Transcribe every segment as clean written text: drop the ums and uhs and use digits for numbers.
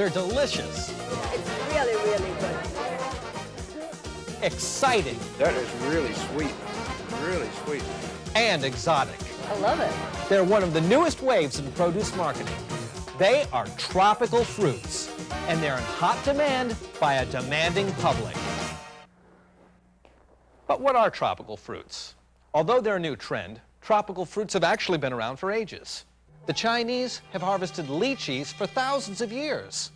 They're delicious. It's really, really good. Exciting. That is really sweet. Really sweet. And exotic. I love it. They're one of the newest waves in produce marketing. They are tropical fruits, and they're in hot demand by a demanding public. But what are tropical fruits? Although they're a new trend, tropical fruits have actually been around for ages. The Chinese have harvested lychees for thousands of years.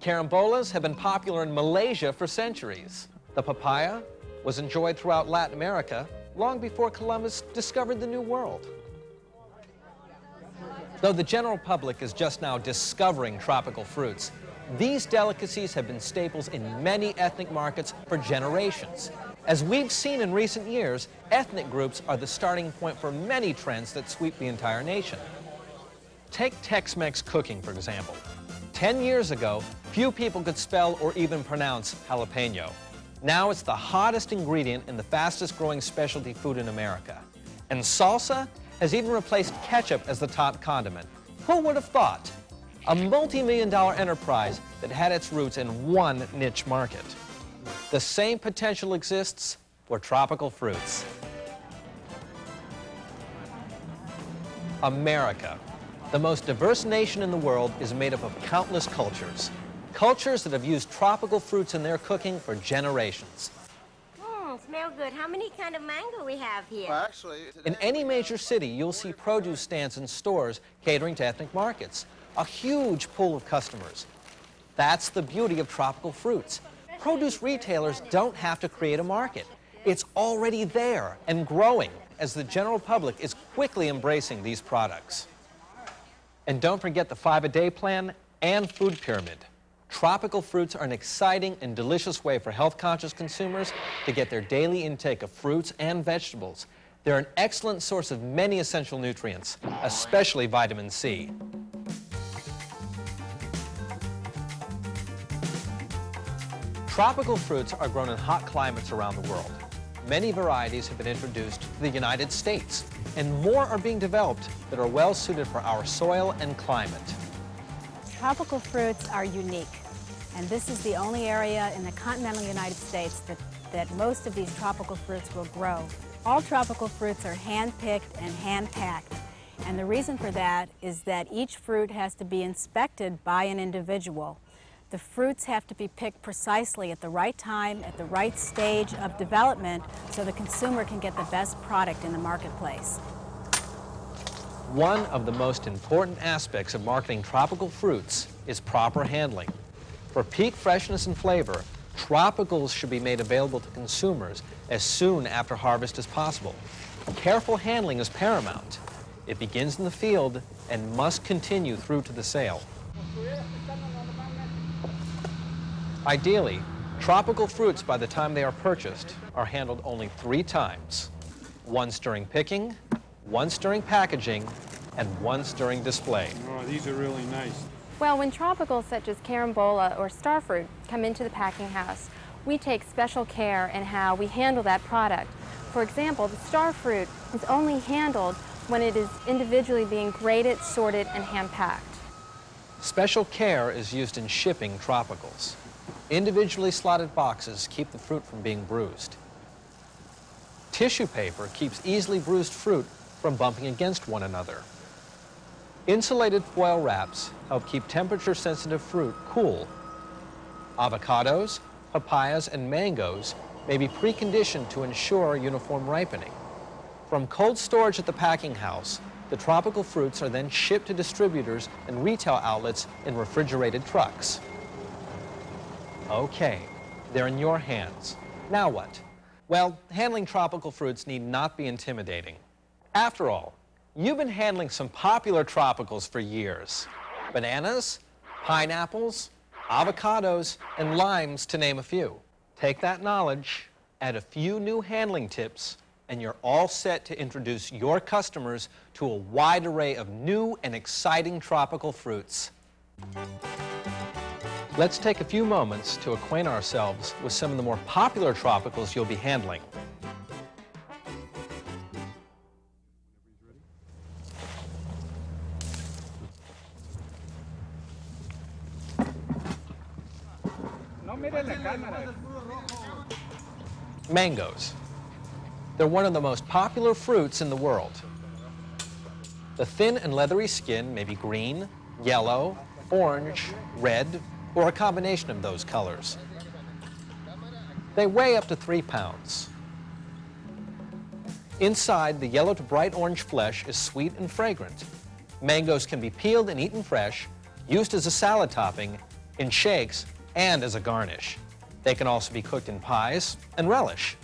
Carambolas have been popular in Malaysia for centuries. The papaya was enjoyed throughout Latin America long before Columbus discovered the New World. Though the general public is just now discovering tropical fruits, these delicacies have been staples in many ethnic markets for generations. As we've seen in recent years, ethnic groups are the starting point for many trends that sweep the entire nation. Take Tex-Mex cooking, for example. 10 years ago, few people could spell or even pronounce jalapeno. Now it's the hottest ingredient in the fastest growing specialty food in America. And salsa has even replaced ketchup as the top condiment. Who would have thought? A multi-million-dollar enterprise that had its roots in one niche market. The same potential exists for tropical fruits. America, the most diverse nation in the world, is made up of countless cultures. Cultures that have used tropical fruits in their cooking for generations. Smell good. How many kind of mango we have here? Well, actually, In any major city, you'll see produce stands and stores catering to ethnic markets. A huge pool of customers. That's the beauty of tropical fruits. Produce retailers don't have to create a market. It's already there and growing as the general public is quickly embracing these products. And don't forget the 5-a-day plan and food pyramid. Tropical fruits are an exciting and delicious way for health-conscious consumers to get their daily intake of fruits and vegetables. They're an excellent source of many essential nutrients, especially vitamin C. Tropical fruits are grown in hot climates around the world. Many varieties have been introduced to the United States, and more are being developed that are well suited for our soil and climate. Tropical fruits are unique, and this is the only area in the continental United States that most of these tropical fruits will grow. All tropical fruits are hand-picked and hand-packed, and the reason for that is that each fruit has to be inspected by an individual. The fruits have to be picked precisely at the right time, at the right stage of development, so the consumer can get the best product in the marketplace. One of the most important aspects of marketing tropical fruits is proper handling. For peak freshness and flavor, tropicals should be made available to consumers as soon after harvest as possible. Careful handling is paramount. It begins in the field and must continue through to the sale. Ideally, tropical fruits, by the time they are purchased, are handled only 3 times. Once during picking, once during packaging, and once during display. oh, these are really nice. Well, when tropicals such as carambola or starfruit come into the packing house, we take special care in how we handle that product. For example, the starfruit is only handled when it is individually being graded, sorted, and hand-packed. Special care is used in shipping tropicals. Individually slotted boxes keep the fruit from being bruised. Tissue paper keeps easily bruised fruit from bumping against one another. Insulated foil wraps help keep temperature-sensitive fruit cool. Avocados, papayas, and mangoes may be preconditioned to ensure uniform ripening. From cold storage at the packing house, the tropical fruits are then shipped to distributors and retail outlets in refrigerated trucks. Okay, they're in your hands. Now what? Well, handling tropical fruits need not be intimidating. After all, you've been handling some popular tropicals for years. Bananas, pineapples, avocados, and limes, to name a few. Take that knowledge, add a few new handling tips, and you're all set to introduce your customers to a wide array of new and exciting tropical fruits. Let's take a few moments to acquaint ourselves with some of the more popular tropicals you'll be handling. Mangoes. They're one of the most popular fruits in the world. The thin and leathery skin may be green, yellow, orange, red, or a combination of those colors. They weigh up to 3 pounds. Inside, the yellow to bright orange flesh is sweet and fragrant. Mangoes can be peeled and eaten fresh, used as a salad topping, in shakes, and as a garnish. They can also be cooked in pies and relish.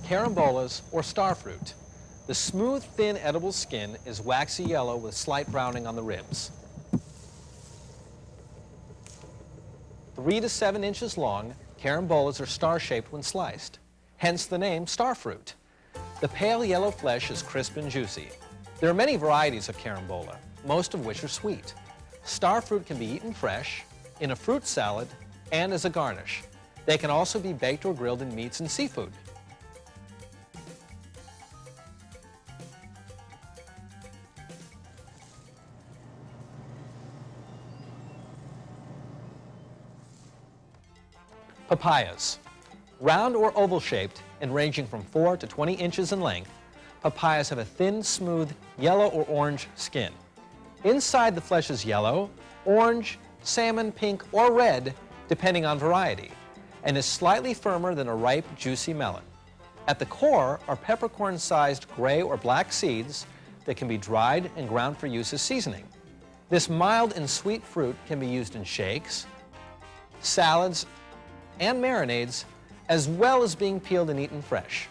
Carambolas, or starfruit. The smooth, thin, edible skin is waxy yellow with slight browning on the ribs. 3 to 7 inches long, carambolas are star-shaped when sliced, hence the name starfruit. The pale yellow flesh is crisp and juicy. There are many varieties of carambola, most of which are sweet. Starfruit can be eaten fresh, in a fruit salad, and as a garnish. They can also be baked or grilled in meats and seafood. Papayas. Round or oval shaped and ranging from 4 to 20 inches in length, papayas have a thin, smooth, yellow or orange skin. Inside, the flesh is yellow, orange, salmon, pink, or red, depending on variety, and is slightly firmer than a ripe, juicy melon. At the core are peppercorn-sized gray or black seeds that can be dried and ground for use as seasoning. This mild and sweet fruit can be used in shakes, salads, and marinades, as well as being peeled and eaten fresh.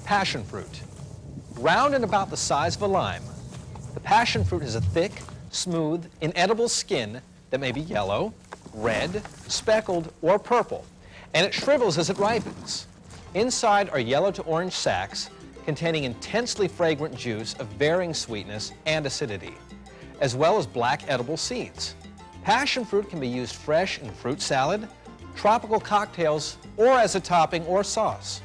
Passion fruit. Round and about the size of a lime, the passion fruit has a thick, smooth, inedible skin that may be yellow, red, speckled, or purple, and it shrivels as it ripens. Inside are yellow to orange sacs containing intensely fragrant juice of varying sweetness and acidity, as well as black edible seeds. Passion fruit can be used fresh in fruit salad, tropical cocktails, or as a topping or sauce.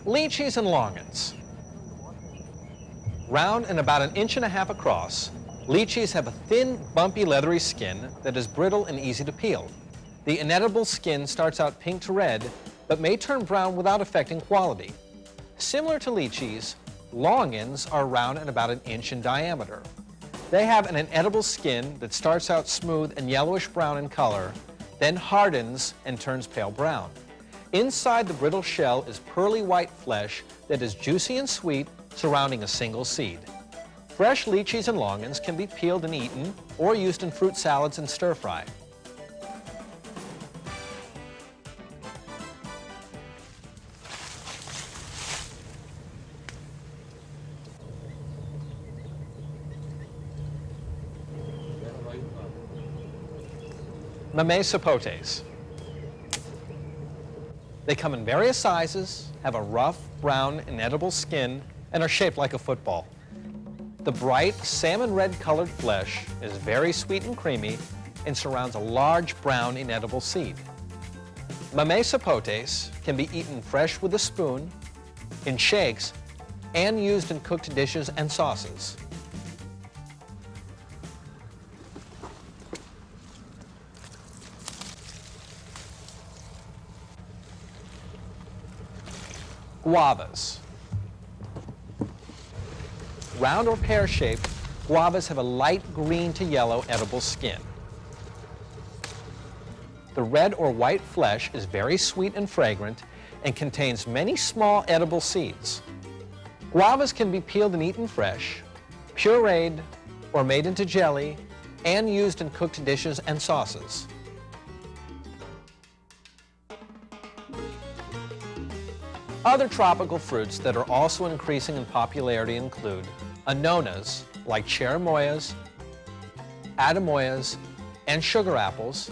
Lychees and longans. Round and about 1.5 inches across, lychees have a thin, bumpy, leathery skin that is brittle and easy to peel. The inedible skin starts out pink to red, but may turn brown without affecting quality. Similar to lychees, longans are round and about 1 inch in diameter. They have an inedible skin that starts out smooth and yellowish-brown in color, then hardens and turns pale brown. Inside the brittle shell is pearly white flesh that is juicy and sweet, surrounding a single seed. Fresh lychees and longans can be peeled and eaten or used in fruit salads and stir-fry. Mamey sapotes. They come in various sizes, have a rough, brown, inedible skin, and are shaped like a football. The bright, salmon red colored flesh is very sweet and creamy and surrounds a large, brown, inedible seed. Mamey sapotes can be eaten fresh with a spoon, in shakes, and used in cooked dishes and sauces. Guavas. Round or pear-shaped, guavas have a light green to yellow edible skin. The red or white flesh is very sweet and fragrant and contains many small edible seeds. Guavas can be peeled and eaten fresh, pureed, or made into jelly, and used in cooked dishes and sauces. Other tropical fruits that are also increasing in popularity include annonas, like cherimoyas, atamoyas, and sugar apples,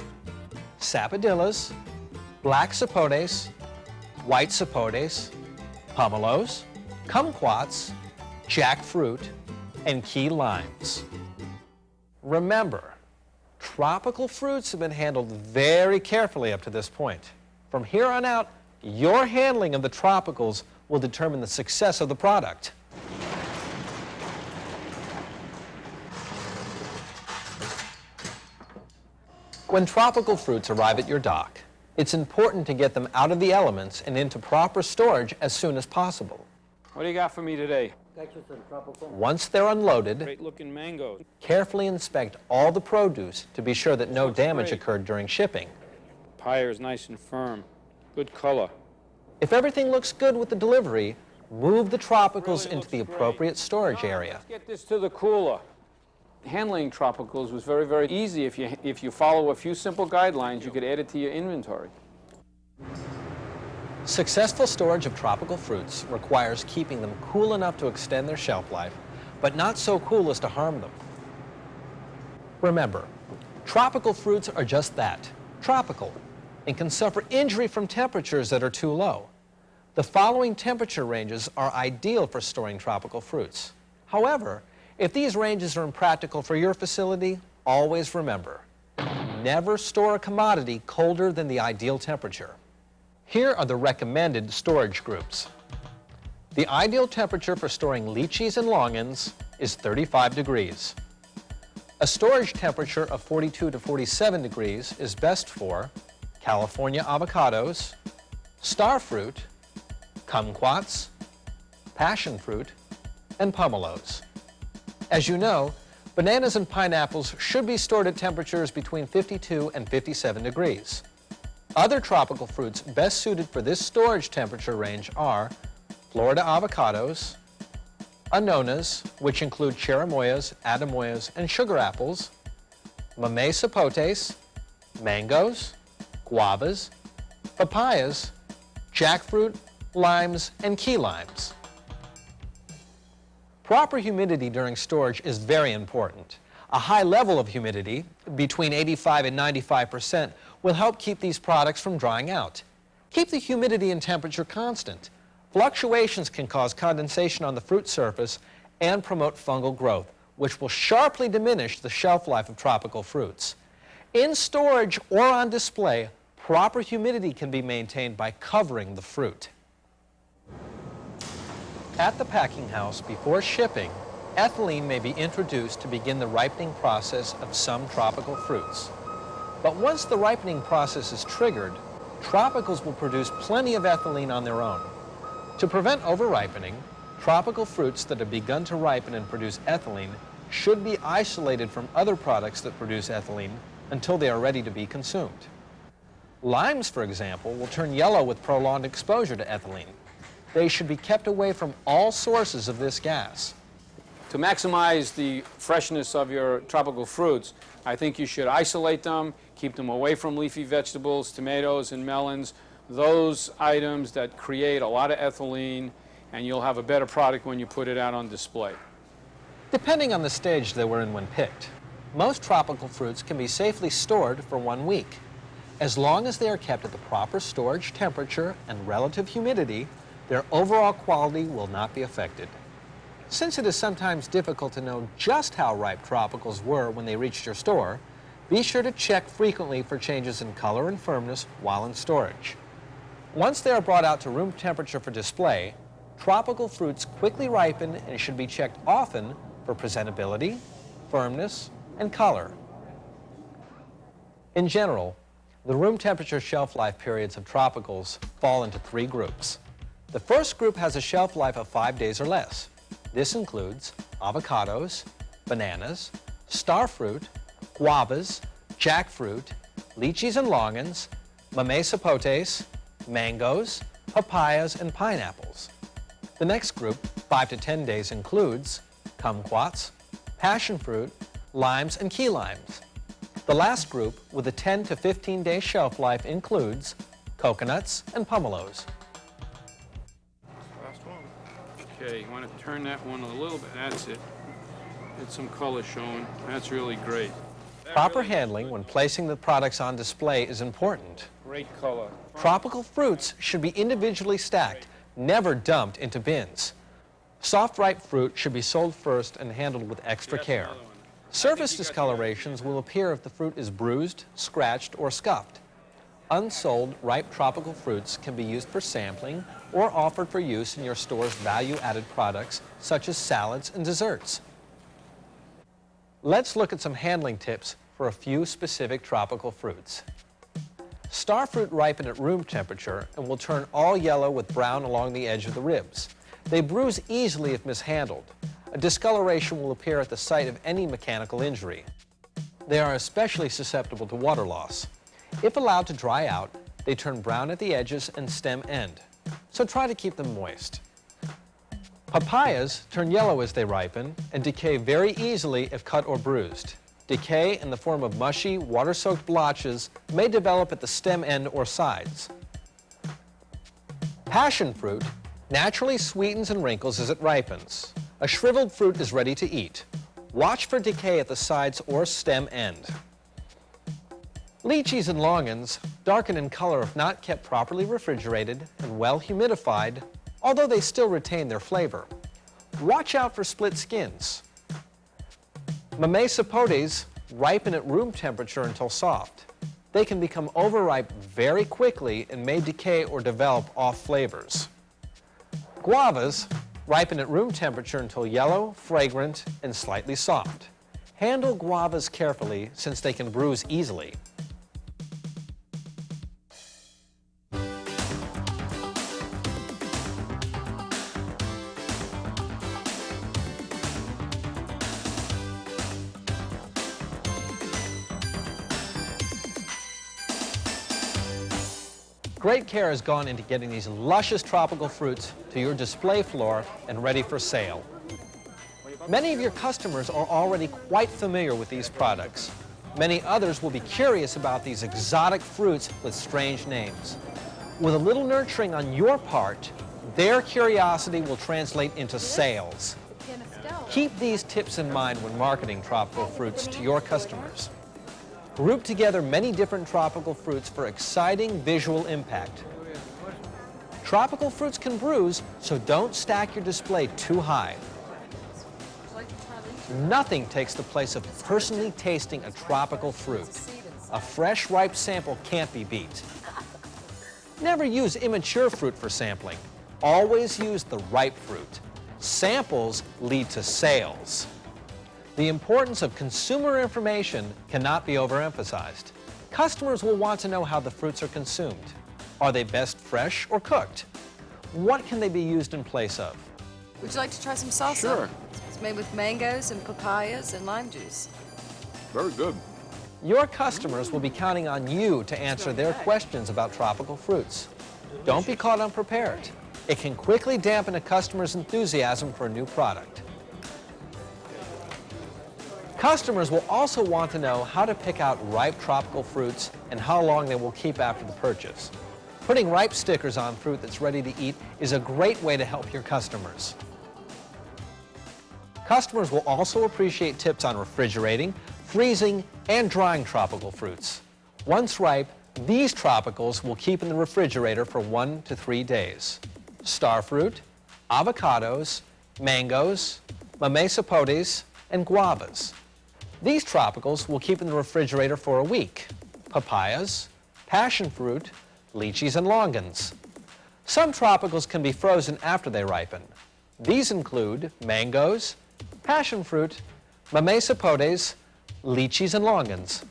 sapodillas, black sapotes, white sapotes, pomelos, kumquats, jackfruit, and key limes. Remember, tropical fruits have been handled very carefully up to this point. From here on out, your handling of the tropicals will determine the success of the product. When tropical fruits arrive at your dock, it's important to get them out of the elements and into proper storage as soon as possible. What do you got for me today? Once they're unloaded, Great looking mangoes. carefully inspect all the produce to be sure that no Looks damage great. occurred during shipping. Papaya is nice and firm. Good color. If everything looks good with the delivery, move the tropicals Really into the looks great. appropriate storage Now, area. Let's get this to the cooler. Handling tropicals was very, very easy. If you follow a few simple guidelines, you could add it to your inventory. Successful storage of tropical fruits requires keeping them cool enough to extend their shelf life, but not so cool as to harm them. Remember, tropical fruits are just that, tropical, and can suffer injury from temperatures that are too low. The following temperature ranges are ideal for storing tropical fruits. However, if these ranges are impractical for your facility, always remember, never store a commodity colder than the ideal temperature. Here are the recommended storage groups. The ideal temperature for storing lychees and longans is 35 degrees. A storage temperature of 42 to 47 degrees is best for California avocados, star fruit, kumquats, passion fruit, and pomelos. As you know, bananas and pineapples should be stored at temperatures between 52 and 57 degrees. Other tropical fruits best suited for this storage temperature range are Florida avocados, annonas, which include cherimoyas, atamoyas, and sugar apples, mamey sapotes, mangoes, guavas, papayas, jackfruit, limes, and key limes. Proper humidity during storage is very important. A high level of humidity, between 85 and 95%, will help keep these products from drying out. Keep the humidity and temperature constant. Fluctuations can cause condensation on the fruit surface and promote fungal growth, which will sharply diminish the shelf life of tropical fruits. In storage or on display, proper humidity can be maintained by covering the fruit. At the packing house before shipping, ethylene may be introduced to begin the ripening process of some tropical fruits. But once the ripening process is triggered, tropicals will produce plenty of ethylene on their own. To prevent over-ripening, tropical fruits that have begun to ripen and produce ethylene should be isolated from other products that produce ethylene until they are ready to be consumed. Limes, for example, will turn yellow with prolonged exposure to ethylene. They should be kept away from all sources of this gas. To maximize the freshness of your tropical fruits, I think you should isolate them, keep them away from leafy vegetables, tomatoes and melons, those items that create a lot of ethylene, and you'll have a better product when you put it out on display. Depending on the stage they were in when picked, most tropical fruits can be safely stored for 1 week. As long as they are kept at the proper storage temperature and relative humidity, their overall quality will not be affected. Since it is sometimes difficult to know just how ripe tropicals were when they reached your store, be sure to check frequently for changes in color and firmness while in storage. Once they are brought out to room temperature for display, tropical fruits quickly ripen and should be checked often for presentability, firmness, and color. In general, the room temperature shelf life periods of tropicals fall into 3 groups. The first group has a shelf life of 5 days or less. This includes avocados, bananas, star fruit, guavas, jackfruit, lychees and longans, mamey sapotes, mangoes, papayas, and pineapples. The next group, 5 to 10 days, includes kumquats, passion fruit, limes, and key limes. The last group, with a 10 to 15 day shelf life, includes coconuts and pomelos. Okay, you want to turn that one a little bit. That's it. Get some color showing. That's really great. Proper handling when placing the products on display is important. Great color. Tropical fruits should be individually stacked, never dumped into bins. Soft ripe fruit should be sold first and handled with extra care. Surface discolorations will appear if the fruit is bruised, scratched, or scuffed. Unsold ripe tropical fruits can be used for sampling or offered for use in your store's value-added products such as salads and desserts. Let's look at some handling tips for a few specific tropical fruits. Star fruit ripen at room temperature and will turn all yellow with brown along the edge of the ribs. They bruise easily if mishandled. A discoloration will appear at the site of any mechanical injury. They are especially susceptible to water loss. If allowed to dry out, they turn brown at the edges and stem end, so try to keep them moist. Papayas turn yellow as they ripen and decay very easily if cut or bruised. Decay in the form of mushy, water-soaked blotches may develop at the stem end or sides. Passion fruit naturally sweetens and wrinkles as it ripens. A shriveled fruit is ready to eat. Watch for decay at the sides or stem end. Lychees and longans darken in color if not kept properly refrigerated and well humidified, although they still retain their flavor. Watch out for split skins. Mamey sapotes ripen at room temperature until soft. They can become overripe very quickly and may decay or develop off flavors. Guavas ripen at room temperature until yellow, fragrant, and slightly soft. Handle guavas carefully since they can bruise easily. Great care has gone into getting these luscious tropical fruits to your display floor and ready for sale. Many of your customers are already quite familiar with these products. Many others will be curious about these exotic fruits with strange names. With a little nurturing on your part, their curiosity will translate into sales. Keep these tips in mind when marketing tropical fruits to your customers. Group together many different tropical fruits for exciting visual impact. Tropical fruits can bruise, so don't stack your display too high. Nothing takes the place of personally tasting a tropical fruit. A fresh, ripe sample can't be beat. Never use immature fruit for sampling. Always use the ripe fruit. Samples lead to sales. The importance of consumer information cannot be overemphasized. Customers will want to know how the fruits are consumed. Are they best fresh or cooked? What can they be used in place of? Would you like to try some salsa? Sure. It's made with mangoes and papayas and lime juice. Very good. Your customers will be counting on you to answer their questions about tropical fruits. Don't be caught unprepared. It can quickly dampen a customer's enthusiasm for a new product. Customers will also want to know how to pick out ripe tropical fruits and how long they will keep after the purchase. Putting ripe stickers on fruit that's ready to eat is a great way to help your customers. Customers will also appreciate tips on refrigerating, freezing, and drying tropical fruits. Once ripe, these tropicals will keep in the refrigerator for 1 to 3 days. Star fruit, avocados, mangoes, mamey sapotes, and guavas. These tropicals will keep in the refrigerator for a week. Papayas, passion fruit, lychees, and longans. Some tropicals can be frozen after they ripen. These include mangoes, passion fruit, mamey sapotes, lychees, and longans.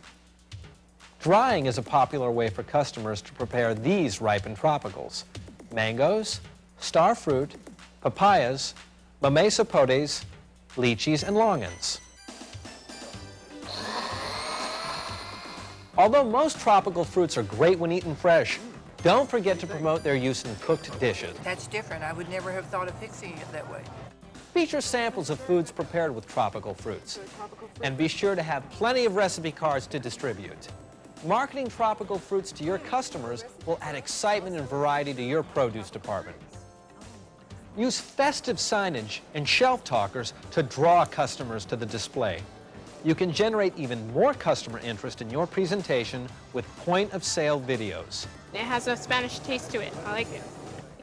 Drying is a popular way for customers to prepare these ripened tropicals. Mangoes, star fruit, papayas, mamey sapotes, lychees, and longans. Although most tropical fruits are great when eaten fresh, don't forget to promote their use in cooked dishes. That's different. I would never have thought of fixing it that way. Feature samples of foods prepared with tropical fruits. And be sure to have plenty of recipe cards to distribute. Marketing tropical fruits to your customers will add excitement and variety to your produce department. Use festive signage and shelf talkers to draw customers to the display. You can generate even more customer interest in your presentation with point-of-sale videos. It has a Spanish taste to it. I like it.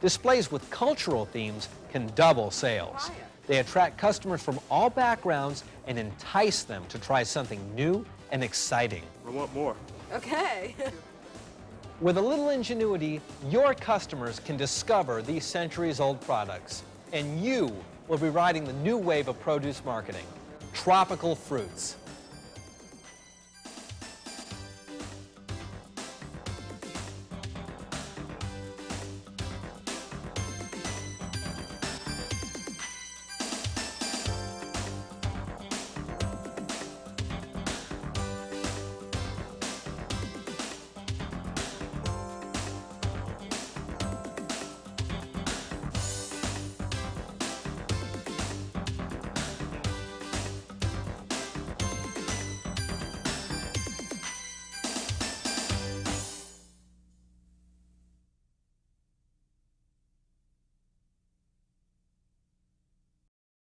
Displays with cultural themes can double sales. They attract customers from all backgrounds and entice them to try something new and exciting. I want more. Okay. With a little ingenuity, your customers can discover these centuries-old products, and you will be riding the new wave of produce marketing, tropical fruits.